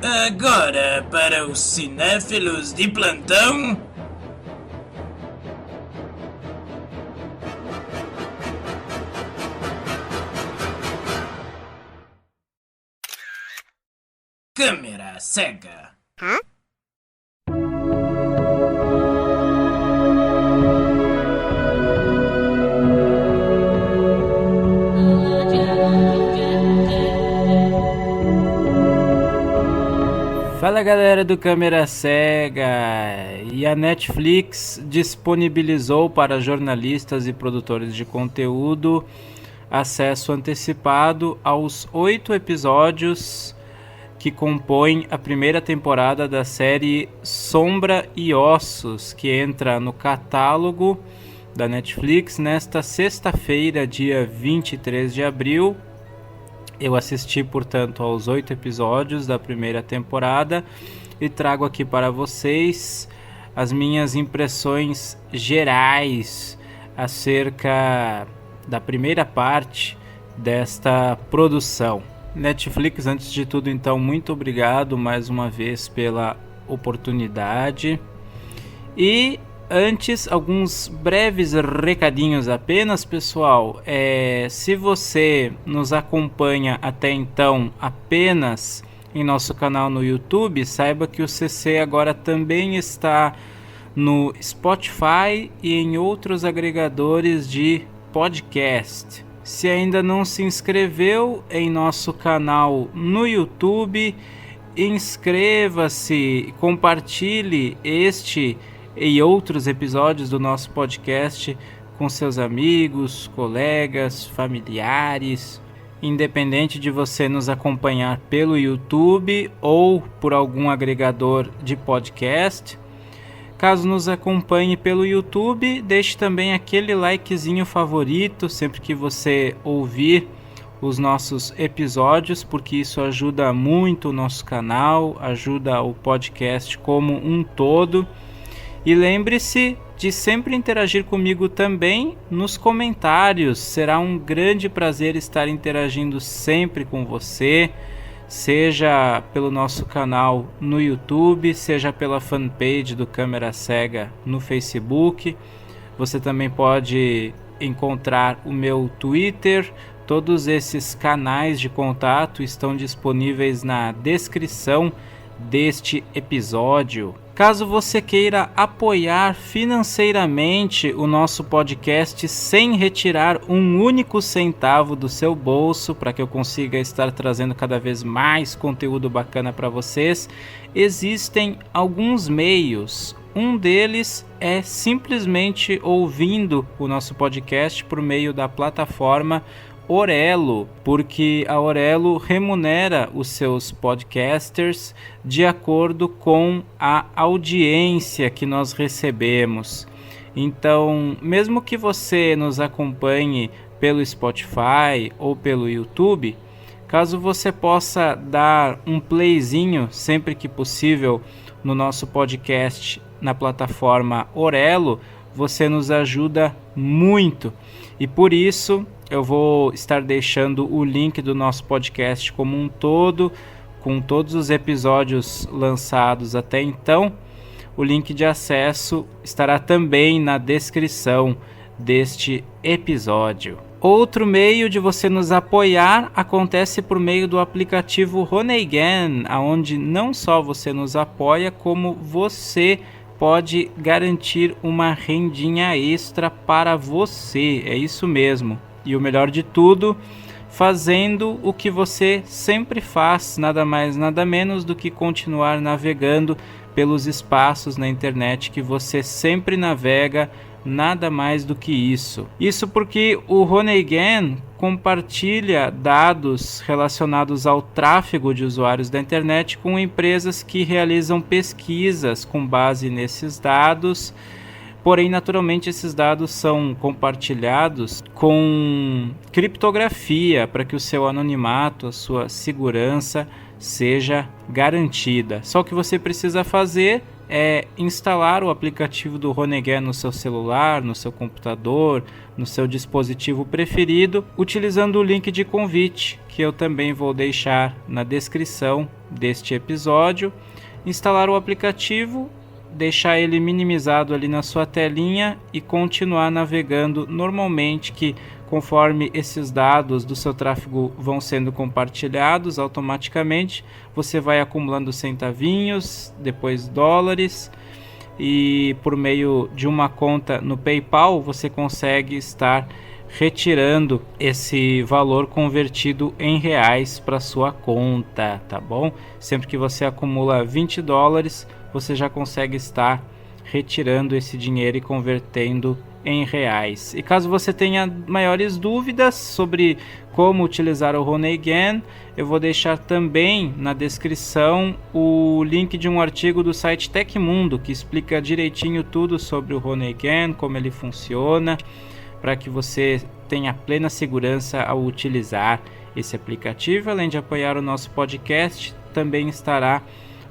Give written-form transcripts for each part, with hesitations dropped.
Agora, para os cinéfilos de plantão... Câmera cega. Hã? Fala galera do Câmera Cega, e a Netflix disponibilizou para jornalistas e produtores de conteúdo acesso antecipado aos 8 episódios que compõem a primeira temporada da série Sombra e Ossos, que entra no catálogo da Netflix nesta sexta-feira, dia 23 de abril. Eu assisti, portanto, aos 8 episódios da primeira temporada e trago aqui para vocês as minhas impressões gerais acerca da primeira parte desta produção. Netflix, antes de tudo, então, muito obrigado mais uma vez pela oportunidade. E antes, alguns breves recadinhos apenas, pessoal. Se você nos acompanha até então apenas em nosso canal no YouTube, saiba que o CC agora também está no Spotify e em outros agregadores de podcast. Se ainda não se inscreveu em nosso canal no YouTube, inscreva-se, compartilhe este e outros episódios do nosso podcast com seus amigos, colegas, familiares, independente de você nos acompanhar pelo YouTube ou por algum agregador de podcast. Caso nos acompanhe pelo YouTube, deixe também aquele likezinho favorito sempre que você ouvir os nossos episódios, porque isso ajuda muito o nosso canal, ajuda o podcast como um todo. E lembre-se de sempre interagir comigo também nos comentários. Será um grande prazer estar interagindo sempre com você, seja pelo nosso canal no YouTube, seja pela fanpage do Câmera Cega no Facebook. Você também pode encontrar o meu Twitter. Todos esses canais de contato estão disponíveis na descrição deste episódio. Caso você queira apoiar financeiramente o nosso podcast sem retirar um único centavo do seu bolso, para que eu consiga estar trazendo cada vez mais conteúdo bacana para vocês, existem alguns meios. Um deles é simplesmente ouvindo o nosso podcast por meio da plataforma Orelo, porque a Orelo remunera os seus podcasters de acordo com a audiência que nós recebemos. Então, mesmo que você nos acompanhe pelo Spotify ou pelo YouTube, caso você possa dar um playzinho sempre que possível no nosso podcast na plataforma Orelo, você nos ajuda muito. E por isso eu vou estar deixando o link do nosso podcast como um todo, com todos os episódios lançados até então. O link de acesso estará também na descrição deste episódio. Outro meio de você nos apoiar acontece por meio do aplicativo Honeygan, onde não só você nos apoia, como você pode garantir uma rendinha extra para você. É isso mesmo. E o melhor de tudo, fazendo o que você sempre faz, nada mais, nada menos do que continuar navegando pelos espaços na internet que você sempre navega, nada mais do que isso. Isso porque o Honeygan compartilha dados relacionados ao tráfego de usuários da internet com empresas que realizam pesquisas com base nesses dados. Porém, naturalmente, esses dados são compartilhados com criptografia para que o seu anonimato, a sua segurança seja garantida. Só o que você precisa fazer é instalar o aplicativo do Roneguen no seu celular, no seu computador, no seu dispositivo preferido, utilizando o link de convite, que eu também vou deixar na descrição deste episódio. Instalar o aplicativo, deixar ele minimizado ali na sua telinha e continuar navegando normalmente, que conforme esses dados do seu tráfego vão sendo compartilhados automaticamente, você vai acumulando centavinhos, depois dólares, e por meio de uma conta no PayPal você consegue estar retirando esse valor convertido em reais para sua conta, tá bom? Sempre que você acumula 20 dólares, você já consegue estar retirando esse dinheiro e convertendo em reais. E caso você tenha maiores dúvidas sobre como utilizar o Roneguen, eu vou deixar também na descrição o link de um artigo do site Tecmundo que explica direitinho tudo sobre o Roneguen, como ele funciona, para que você tenha plena segurança ao utilizar esse aplicativo. Além de apoiar o nosso podcast, também estará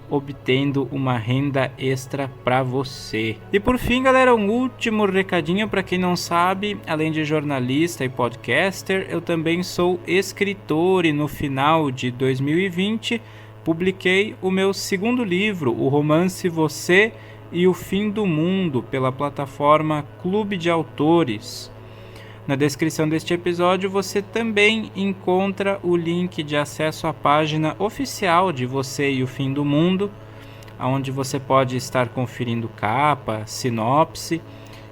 obtendo uma renda extra para você. E por fim, galera, um último recadinho para quem não sabe: além de jornalista e podcaster, eu também sou escritor, e no final de 2020 publiquei o meu segundo livro, o romance Você e o Fim do Mundo, pela plataforma Clube de Autores. Na descrição deste episódio você também encontra o link de acesso à página oficial de Você e o Fim do Mundo, onde você pode estar conferindo capa, sinopse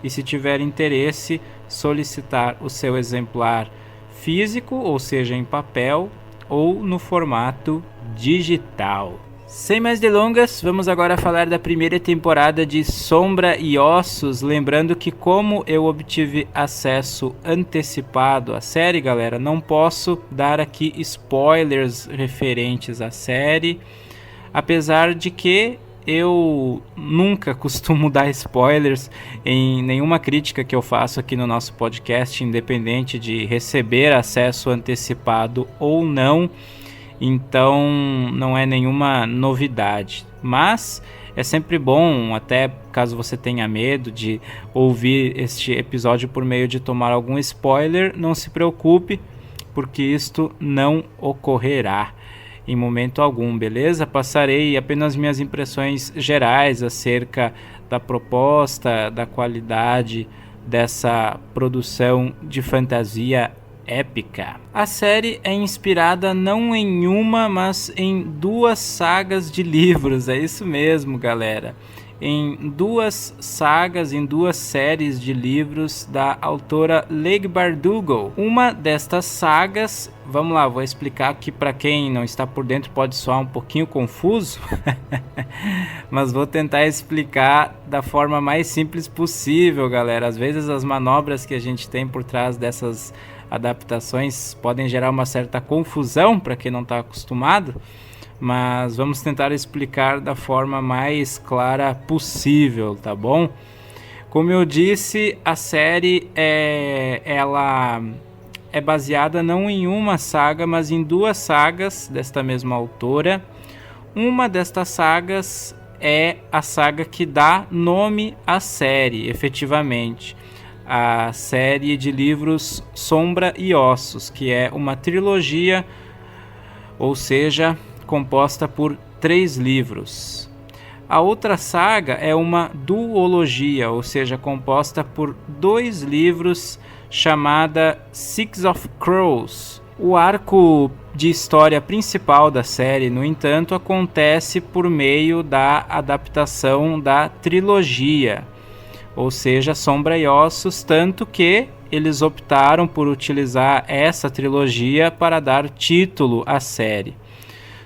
e, se tiver interesse, solicitar o seu exemplar físico, ou seja, em papel, ou no formato digital. Sem mais delongas, vamos agora falar da primeira temporada de Sombra e Ossos. Lembrando que, como eu obtive acesso antecipado à série, galera, não posso dar aqui spoilers referentes à série, apesar de que eu nunca costumo dar spoilers em nenhuma crítica que eu faço aqui no nosso podcast, independente de receber acesso antecipado ou não. Então não é nenhuma novidade, mas é sempre bom, até caso você tenha medo de ouvir este episódio por meio de tomar algum spoiler, não se preocupe, porque isto não ocorrerá em momento algum, beleza? Passarei apenas minhas impressões gerais acerca da proposta, da qualidade dessa produção de fantasia épica. A série é inspirada não em uma, mas em duas sagas de livros. É isso mesmo, galera. Em duas sagas, em duas séries de livros da autora Leigh Bardugo. Uma destas sagas, vamos lá, vou explicar aqui para quem não está por dentro, pode soar um pouquinho confuso, mas vou tentar explicar da forma mais simples possível, galera. Às vezes as manobras que a gente tem por trás dessas adaptações podem gerar uma certa confusão para quem não está acostumado, mas vamos tentar explicar da forma mais clara possível, tá bom? Como eu disse, a série ela é baseada não em uma saga, mas em duas sagas desta mesma autora. Uma destas sagas é a saga que dá nome à série, efetivamente. A série de livros Sombra e Ossos, que é uma trilogia, ou seja, composta por 3 livros. A outra saga é uma duologia, ou seja, composta por 2 livros, chamada Six of Crows. O arco de história principal da série, no entanto, acontece por meio da adaptação da trilogia, ou seja, Sombra e Ossos, tanto que eles optaram por utilizar essa trilogia para dar título à série.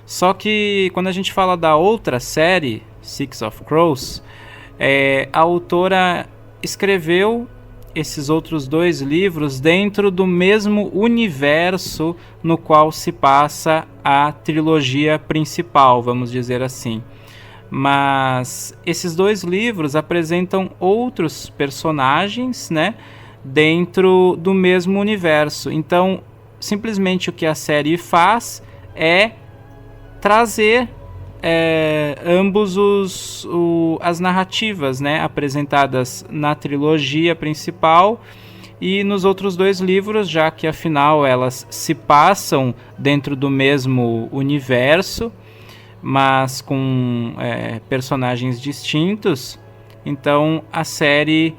Só que quando a gente fala da outra série, Six of Crows, a autora escreveu esses outros 2 livros dentro do mesmo universo no qual se passa a trilogia principal, vamos dizer assim. Mas esses 2 livros apresentam outros personagens, né, dentro do mesmo universo. Então, simplesmente o que a série faz é trazer ambos as narrativas, né, apresentadas na trilogia principal e nos outros 2 livros, já que afinal elas se passam dentro do mesmo universo, mas com personagens distintos. Então a série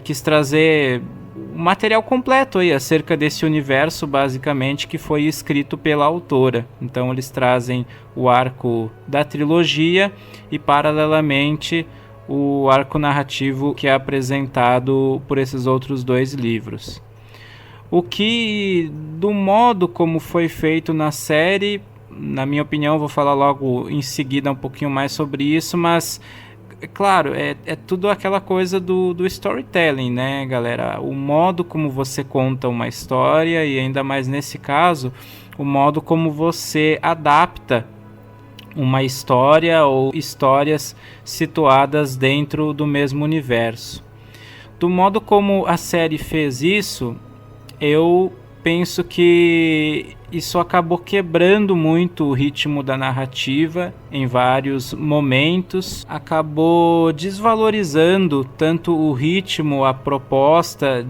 quis trazer um material completo aí acerca desse universo, basicamente, que foi escrito pela autora. Então eles trazem o arco da trilogia e, paralelamente, o arco narrativo que é apresentado por esses outros 2 livros. O que, do modo como foi feito na série, na minha opinião, vou falar logo em seguida um pouquinho mais sobre isso, mas claro, é tudo aquela coisa do storytelling, né, galera? O modo como você conta uma história, e ainda mais nesse caso, o modo como você adapta uma história ou histórias situadas dentro do mesmo universo. Do modo como a série fez isso, eu penso que isso acabou quebrando muito o ritmo da narrativa em vários momentos, acabou desvalorizando tanto o ritmo, a proposta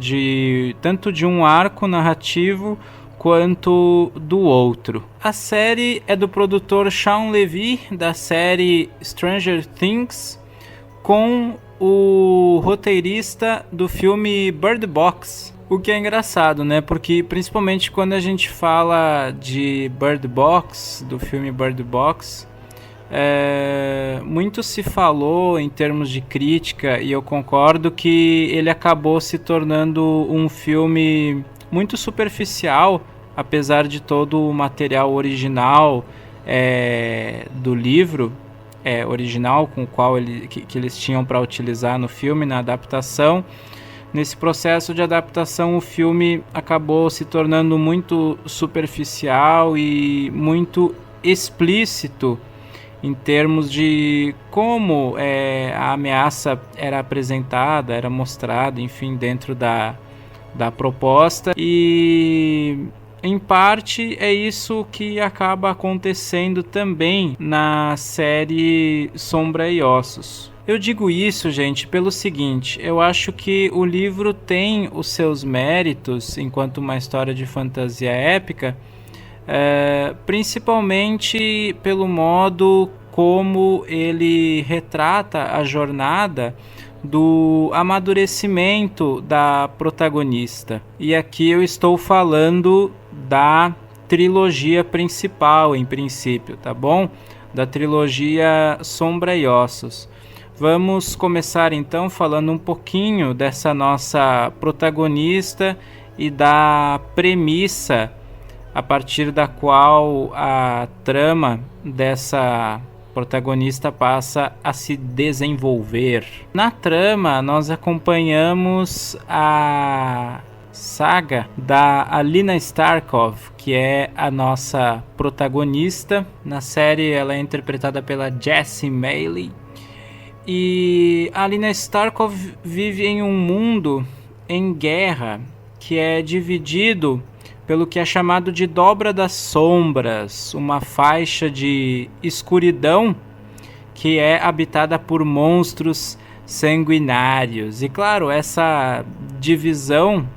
tanto de um arco narrativo quanto do outro. A série é do produtor Shawn Levy, da série Stranger Things, com o roteirista do filme Bird Box. O que é engraçado, né? Porque principalmente quando a gente fala de Bird Box, do filme Bird Box, muito se falou em termos de crítica, e eu concordo que ele acabou se tornando um filme muito superficial, apesar de todo o material original do livro original com o qual que eles tinham para utilizar no filme, na adaptação. Nesse processo de adaptação, o filme acabou se tornando muito superficial e muito explícito em termos de como a ameaça era apresentada, era mostrada, enfim, dentro da proposta. E em parte é isso que acaba acontecendo também na série Sombra e Ossos. Eu digo isso, gente, pelo seguinte: eu acho que o livro tem os seus méritos enquanto uma história de fantasia épica, principalmente pelo modo como ele retrata a jornada do amadurecimento da protagonista. E aqui eu estou falando da trilogia principal, em princípio, tá bom? Da trilogia Sombra e Ossos. Vamos começar então falando um pouquinho dessa nossa protagonista e da premissa a partir da qual a trama dessa protagonista passa a se desenvolver. Na trama, nós acompanhamos a saga da Alina Starkov, que é a nossa protagonista. Na série, ela é interpretada pela Jessie Mailey. E a Alina Starkov vive em um mundo em guerra que é dividido pelo que é chamado de Dobra das Sombras, uma faixa de escuridão que é habitada por monstros sanguinários. E claro, essa divisão,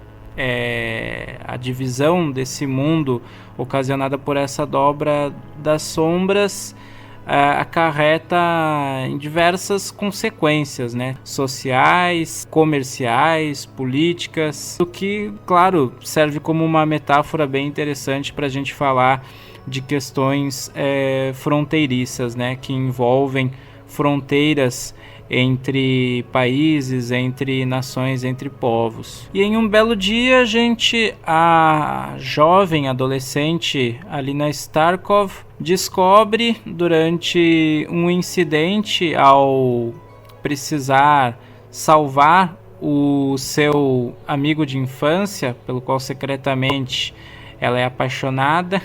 a divisão desse mundo ocasionada por essa Dobra das Sombras, acarreta em diversas consequências, né? Sociais, comerciais, políticas, o que, claro, serve como uma metáfora bem interessante para a gente falar de questões fronteiriças, né? Que envolvem fronteiras entre países, entre nações, entre povos. E em um belo dia, a jovem adolescente Alina Starkov descobre, durante um incidente, ao precisar salvar o seu amigo de infância, pelo qual secretamente ela é apaixonada,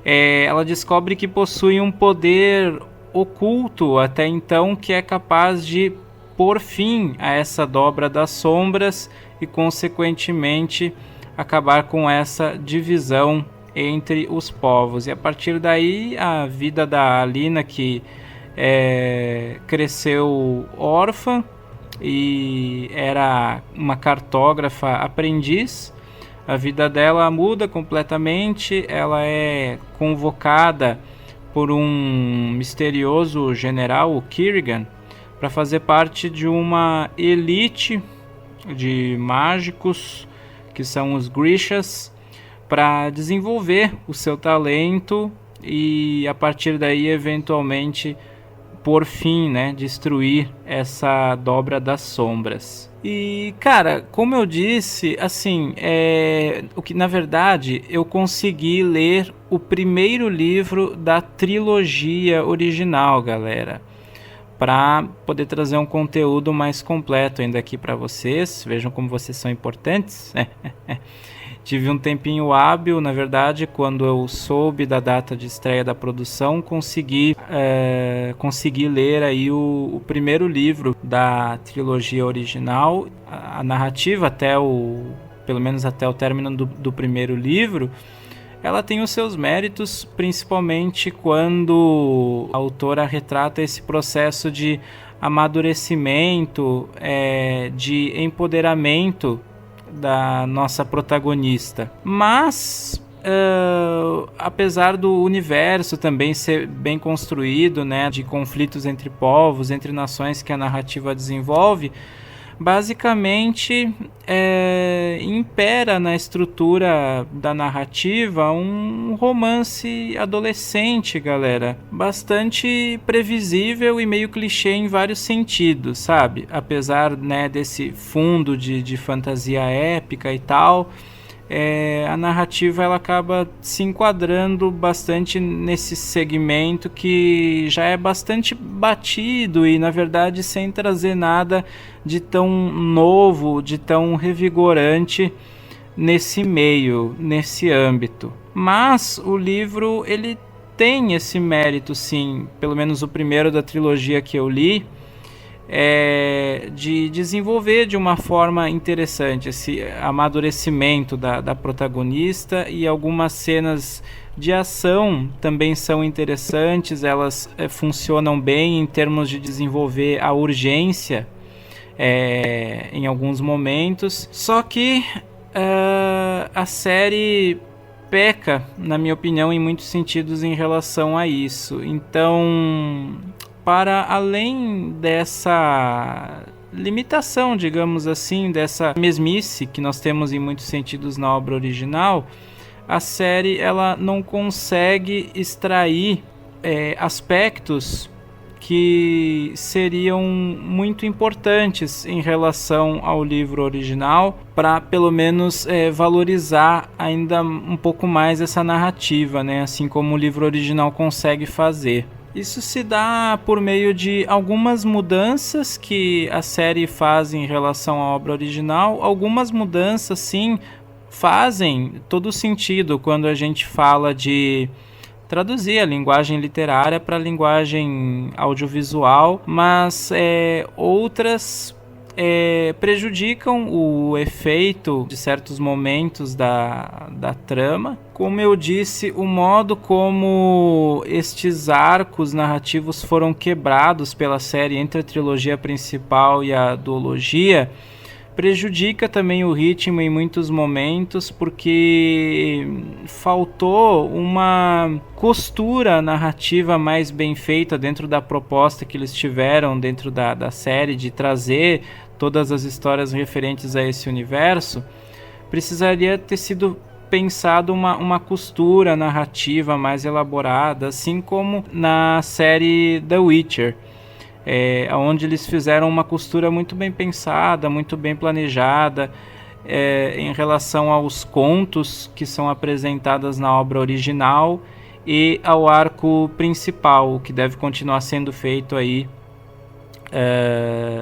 ela descobre que possui um poder oculto até então que é capaz de pôr fim a essa dobra das sombras e, consequentemente, acabar com essa divisão entre os povos. E a partir daí a vida da Alina, que cresceu órfã e era uma cartógrafa aprendiz, a vida dela muda completamente. Ela é convocada por um misterioso general, o Kirigan, para fazer parte de uma elite de mágicos, que são os Grishas, para desenvolver o seu talento e a partir daí eventualmente por fim, né, destruir essa dobra das sombras. E cara, como eu disse, assim, o que na verdade eu consegui ler o primeiro livro da trilogia original, galera, para poder trazer um conteúdo mais completo ainda aqui para vocês. Vejam como vocês são importantes. Tive um tempinho hábil, na verdade, quando eu soube da data de estreia da produção, consegui ler aí o primeiro livro da trilogia original. A narrativa, pelo menos até o término do primeiro livro, ela tem os seus méritos, principalmente quando a autora retrata esse processo de amadurecimento, de empoderamento da nossa protagonista. Mas apesar do universo também ser bem construído, né, de conflitos entre povos, entre nações que a narrativa desenvolve, basicamente impera na estrutura da narrativa um romance adolescente, galera, bastante previsível e meio clichê em vários sentidos, sabe? Apesar, né, desse fundo de fantasia épica e tal, a narrativa ela acaba se enquadrando bastante nesse segmento que já é bastante batido e, na verdade, sem trazer nada de tão novo, de tão revigorante nesse meio, nesse âmbito. Mas o livro ele tem esse mérito, sim, pelo menos o primeiro da trilogia que eu li, de desenvolver de uma forma interessante esse amadurecimento da protagonista, e algumas cenas de ação também são interessantes. Elas funcionam bem em termos de desenvolver a urgência em alguns momentos, só que a série peca, na minha opinião, em muitos sentidos em relação a isso. Então, para além dessa limitação, digamos assim, dessa mesmice que nós temos em muitos sentidos na obra original, a série ela não consegue extrair aspectos que seriam muito importantes em relação ao livro original, para pelo menos valorizar ainda um pouco mais essa narrativa, né? Assim como o livro original consegue fazer. Isso se dá por meio de algumas mudanças que a série faz em relação à obra original. Algumas mudanças, sim, fazem todo sentido quando a gente fala de traduzir a linguagem literária para a linguagem audiovisual, mas outras prejudicam o efeito de certos momentos da trama. Como eu disse, o modo como estes arcos narrativos foram quebrados pela série entre a trilogia principal e a duologia prejudica também o ritmo em muitos momentos, porque faltou uma costura narrativa mais bem feita dentro da proposta que eles tiveram dentro da série, de trazer todas as histórias referentes a esse universo. Precisaria ter sido pensado uma costura narrativa mais elaborada, assim como na série The Witcher, onde eles fizeram uma costura muito bem pensada, muito bem planejada, em relação aos contos que são apresentados na obra original e ao arco principal, que deve continuar sendo feito aí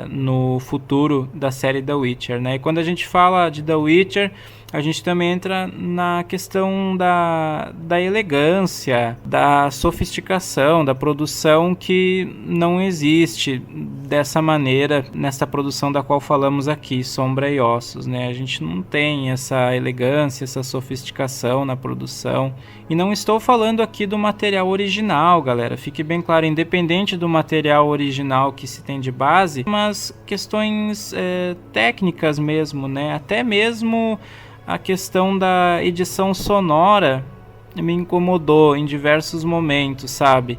no futuro da série The Witcher, né? E quando a gente fala de The Witcher, a gente também entra na questão da elegância, da sofisticação, da produção que não existe dessa maneira nessa produção da qual falamos aqui, Sombra e Ossos, né? A gente não tem essa elegância, essa sofisticação na produção. E não estou falando aqui do material original, galera, fique bem claro, independente do material original que se tem de base, mas questões técnicas mesmo, né? Até mesmo a questão da edição sonora me incomodou em diversos momentos, sabe?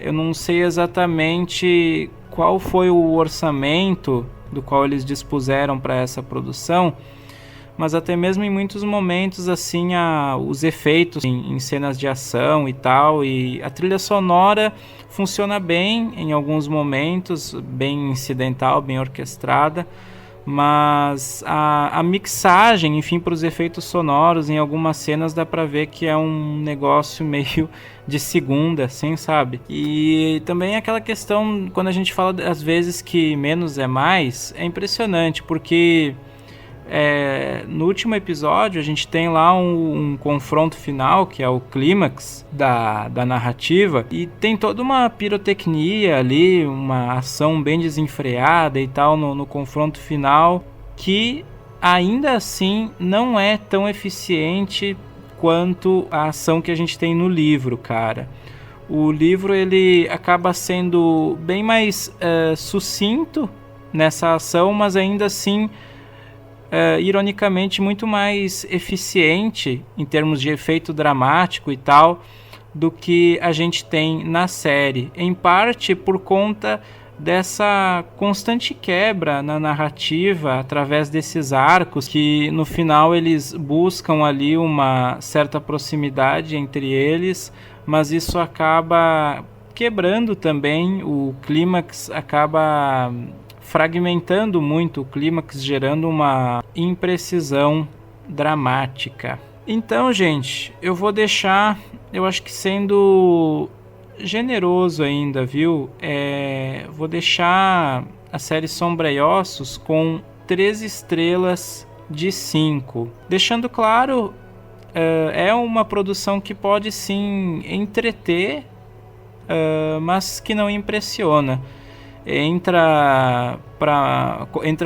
Eu não sei exatamente qual foi o orçamento do qual eles dispuseram para essa produção, mas até mesmo em muitos momentos, assim, os efeitos em cenas de ação e tal, e a trilha sonora funciona bem em alguns momentos, bem incidental, bem orquestrada, mas a mixagem, enfim, para os efeitos sonoros em algumas cenas dá para ver que é um negócio meio de segunda, assim, sabe? E também aquela questão, quando a gente fala às vezes que menos é mais, é impressionante, porque no último episódio a gente tem lá um confronto final, que é o clímax da narrativa, e tem toda uma pirotecnia ali, uma ação bem desenfreada e tal no confronto final, que ainda assim não é tão eficiente quanto a ação que a gente tem no livro, cara. O livro ele acaba sendo bem mais sucinto nessa ação, mas ainda assim ironicamente muito mais eficiente em termos de efeito dramático e tal do que a gente tem na série, em parte por conta dessa constante quebra na narrativa através desses arcos que no final eles buscam ali uma certa proximidade entre eles, mas isso acaba quebrando também o clímax, acaba fragmentando muito o clímax, gerando uma imprecisão dramática. Então, gente, eu vou deixar, eu acho que sendo generoso ainda, viu? Vou deixar a série Sombra e Ossos com 3 estrelas de 5. Deixando claro, é uma produção que pode sim entreter, mas que não impressiona. Entra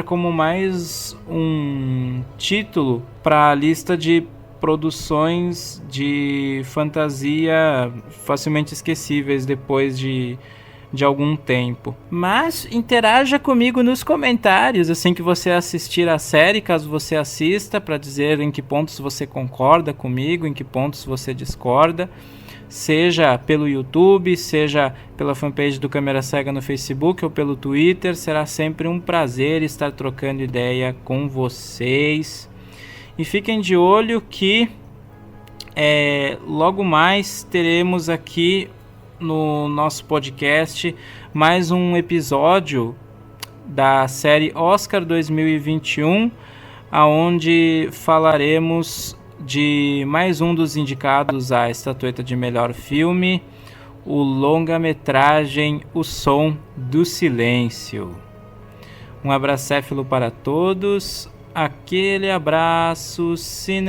como mais um título para a lista de produções de fantasia facilmente esquecíveis depois de algum tempo. Mas interaja comigo nos comentários assim que você assistir a série, caso você assista, para dizer em que pontos você concorda comigo, em que pontos você discorda. Seja pelo YouTube, seja pela fanpage do Câmera Cega no Facebook ou pelo Twitter, será sempre um prazer estar trocando ideia com vocês. E fiquem de olho que logo mais teremos aqui no nosso podcast mais um episódio da série Oscar 2021, aonde falaremos de mais um dos indicados à estatueta de melhor filme, o longa-metragem O Som do Silêncio. Um abracéfilo para todos, aquele abraço cinéfilo.